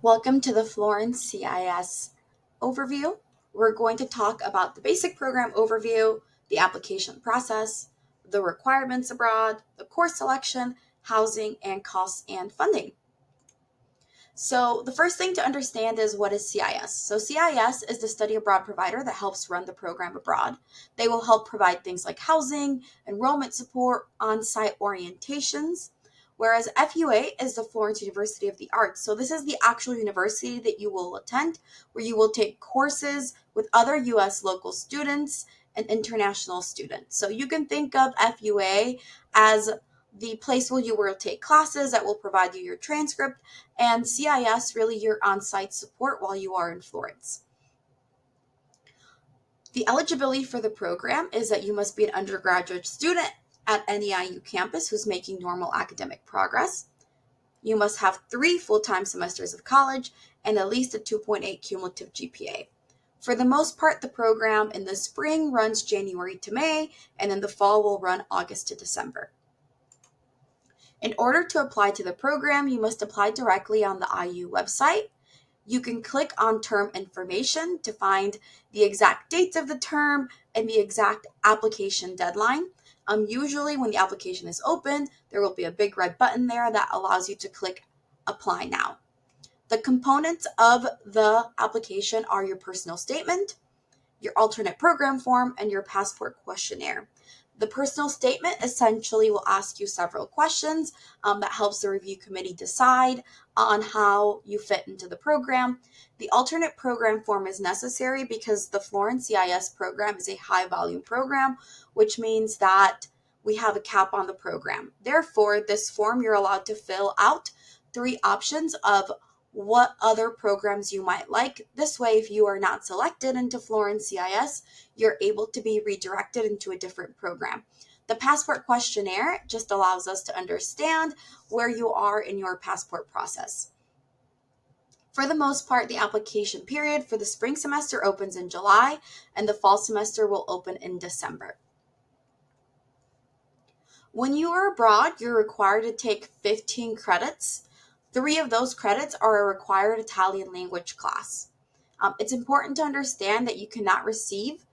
Welcome to the Florence CIS overview. We're going to talk about the basic program overview, the application process, the requirements abroad, the course selection, housing, and costs and funding. So the first thing to understand is what is CIS. So CIS is the study abroad provider that helps run the program abroad. They will help provide things like housing, enrollment support, on-site orientations, whereas FUA is the Florence University of the Arts. So this is the actual university that you will attend, where you will take courses with other U.S. local students and international students. So you can think of FUA as the place where you will take classes that will provide you your transcript, and CIS really your on-site support while you are in Florence. The eligibility for the program is that you must be an undergraduate student at any IU campus who's making normal academic progress. You must have 3 full-time semesters of college and at least a 2.8 cumulative GPA. For the most part, the program in the spring runs January to May, and in the fall will run August to December. In order to apply to the program, you must apply directly on the IU website. You can click on term information to find the exact dates of the term and the exact application deadline. Usually when the application is open, there will be a big red button there that allows you to click apply now. The components of the application are your personal statement, your alternate program form, and your passport questionnaire. The personal statement essentially will ask you several questions that helps the review committee decide on how you fit into the program. The alternate program form is necessary because the Florence CIS program is a high volume program, which means that we have a cap on the program. Therefore, this form you're allowed to fill out 3 options of what other programs you might like. This way, if you are not selected into Florence CIS, you're able to be redirected into a different program. The passport questionnaire just allows us to understand where you are in your passport process. For the most part, the application period for the spring semester opens in July, and the fall semester will open in December. When you are abroad, you're required to take 15 credits. 3 of those credits are a required Italian language class. It's important to understand that you cannot receive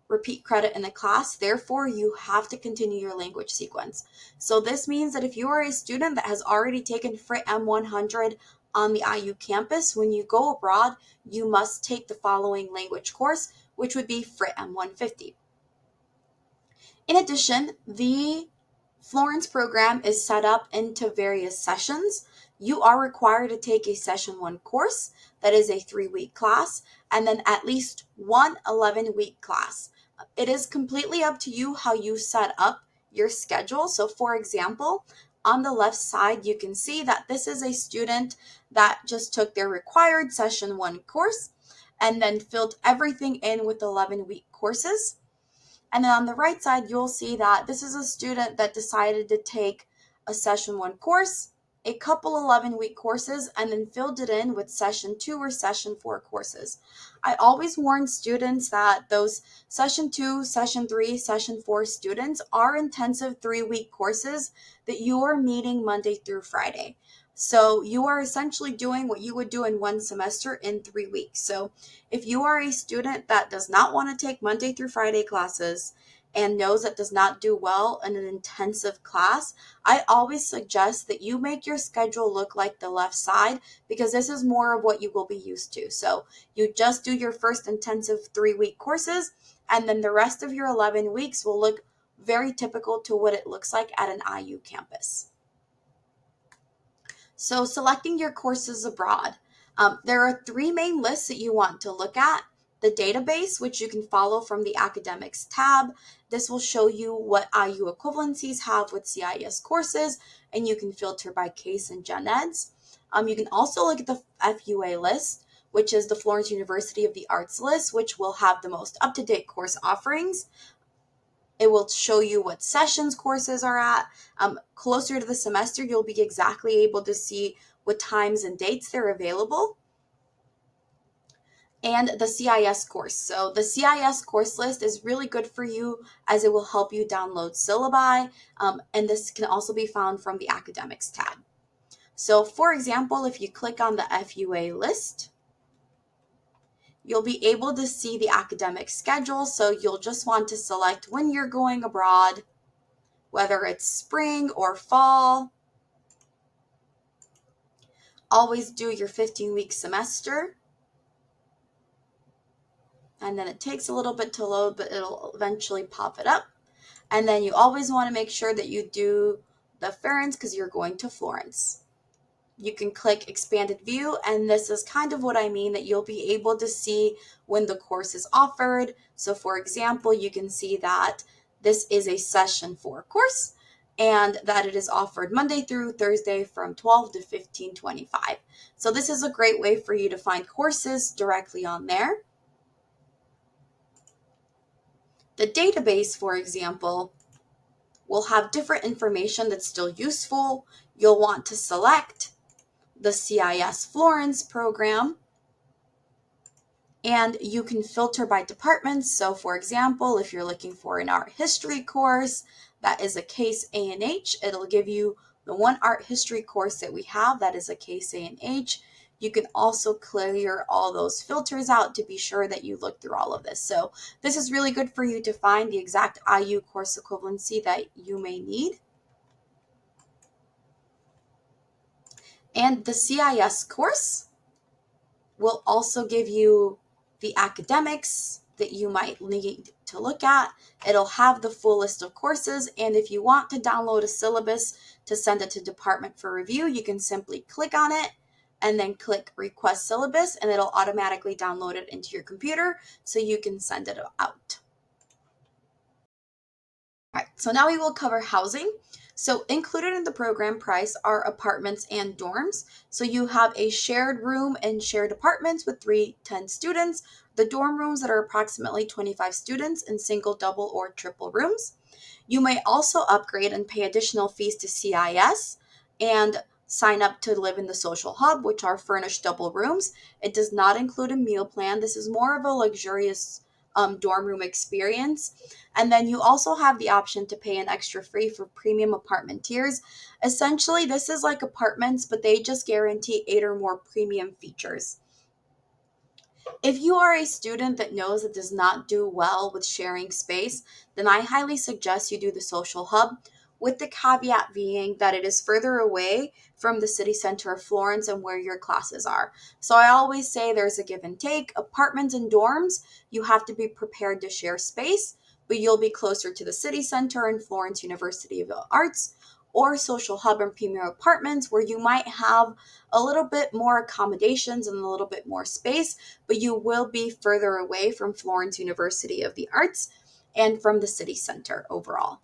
repeat credit in the class, therefore you have to continue your language sequence. So this means that if you are a student that has already taken FRIT M100 on the IU campus, when you go abroad, you must take the following language course, which would be FRIT M150. In addition, the Florence program is set up into various sessions. You are required to take a session 1 course that is a 3-week class, and then at least one 11-week class. It is completely up to you how you set up your schedule. So for example, on the left side, you can see that this is a student that just took their required session 1 course and then filled everything in with 11-week courses. And then on the right side, you'll see that this is a student that decided to take a session 1 course, a couple 11-week courses, and then filled it in with session 2 or session 4 courses. I always warn students that those session 2, session 3, session 4 students are intensive 3-week courses that you are meeting Monday through Friday. So you are essentially doing what you would do in 1 semester in 3 weeks. So if you are a student that does not want to take Monday through Friday classes and knows that does not do well in an intensive class, I always suggest that you make your schedule look like the left side, because this is more of what you will be used to. So you just do your first intensive 3-week courses, and then the rest of your 11 weeks will look very typical to what it looks like at an IU campus. So selecting your courses abroad. There are 3 main lists that you want to look at. The database, which you can follow from the academics tab. This will show you what IU equivalencies have with CIS courses, and you can filter by case and gen eds. You can also look at the FUA list, which is the Florence University of the Arts list, which will have the most up-to-date course offerings. It will show you what sessions courses are at. Closer to the semester, you'll be exactly able to see what times and dates they're available. And the CIS course. So the CIS course list is really good for you as it will help you download syllabi, and this can also be found from the academics tab. So for example, if you click on the FUA list, you'll be able to see the academic schedule. So you'll just want to select when you're going abroad, whether it's spring or fall. Always do your 15-week semester. And then it takes a little bit to load, but it'll eventually pop it up. And then you always want to make sure that you do the Florence because you're going to Florence. You can click expanded view, and this is kind of what I mean, that you'll be able to see when the course is offered. So for example, you can see that this is a session 4 course and that it is offered Monday through Thursday from 12 to 15:25. So this is a great way for you to find courses directly on there. The database, for example, will have different information that's still useful. You'll want to select the CIS Florence program, and you can filter by departments. So for example, if you're looking for an art history course that is a case A&H, it'll give you the one art history course that we have that is a case A&H. You can also clear all those filters out to be sure that you look through all of this. So this is really good for you to find the exact IU course equivalency that you may need. And the CIS course will also give you the academics that you might need to look at. It'll have the full list of courses, and if you want to download a syllabus to send it to department for review, you can simply click on it and then click request syllabus, and it'll automatically download it into your computer so you can send it out. All right, so now we will cover housing. So included in the program price are apartments and dorms. So you have a shared room and shared apartments with 10 students, the dorm rooms that are approximately 25 students in single, double, or triple rooms. You may also upgrade and pay additional fees to CIS and sign up to live in the social hub, which are furnished double rooms. It does not include a meal plan. This is more of a luxurious dorm room experience. And then you also have the option to pay an extra fee for premium apartment tiers. Essentially, this is like apartments, but they just guarantee 8 or more premium features. If you are a student that knows it does not do well with sharing space, then I highly suggest you do the social hub, with the caveat being that it is further away from the city center of Florence and where your classes are. So I always say there's a give and take. Apartments and dorms, you have to be prepared to share space, but you'll be closer to the city center and Florence University of the Arts, or social hub and premium apartments where you might have a little bit more accommodations and a little bit more space, but you will be further away from Florence University of the Arts and from the city center overall.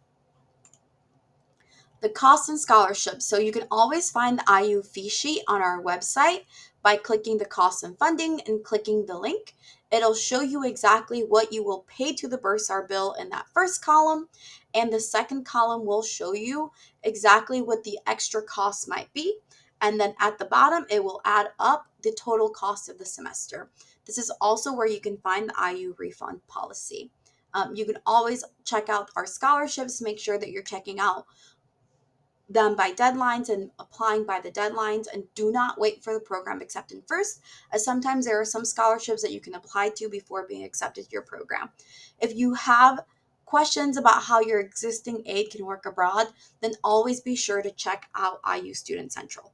The costs and scholarships. So you can always find the IU fee sheet on our website by clicking the costs and funding and clicking the link. It'll show you exactly what you will pay to the bursar bill in that first column, and the second column will show you exactly what the extra costs might be. And then at the bottom, it will add up the total cost of the semester. This is also where you can find the IU refund policy. You can always check out our scholarships, make sure that you're checking out them by deadlines and applying by the deadlines, and do not wait for the program acceptance first, as sometimes there are some scholarships that you can apply to before being accepted to your program. If you have questions about how your existing aid can work abroad, then always be sure to check out IU Student Central.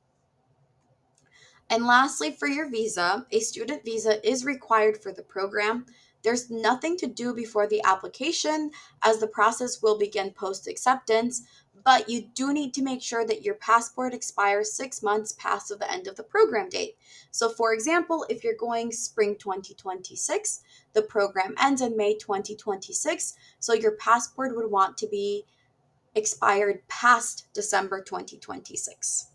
And lastly, for your visa, a student visa is required for the program. There's nothing to do before the application, as the process will begin post acceptance, but you do need to make sure that your passport expires 6 months past the end of the program date. So for example, if you're going spring 2026, the program ends in May 2026, so your passport would want to be expired past December 2026.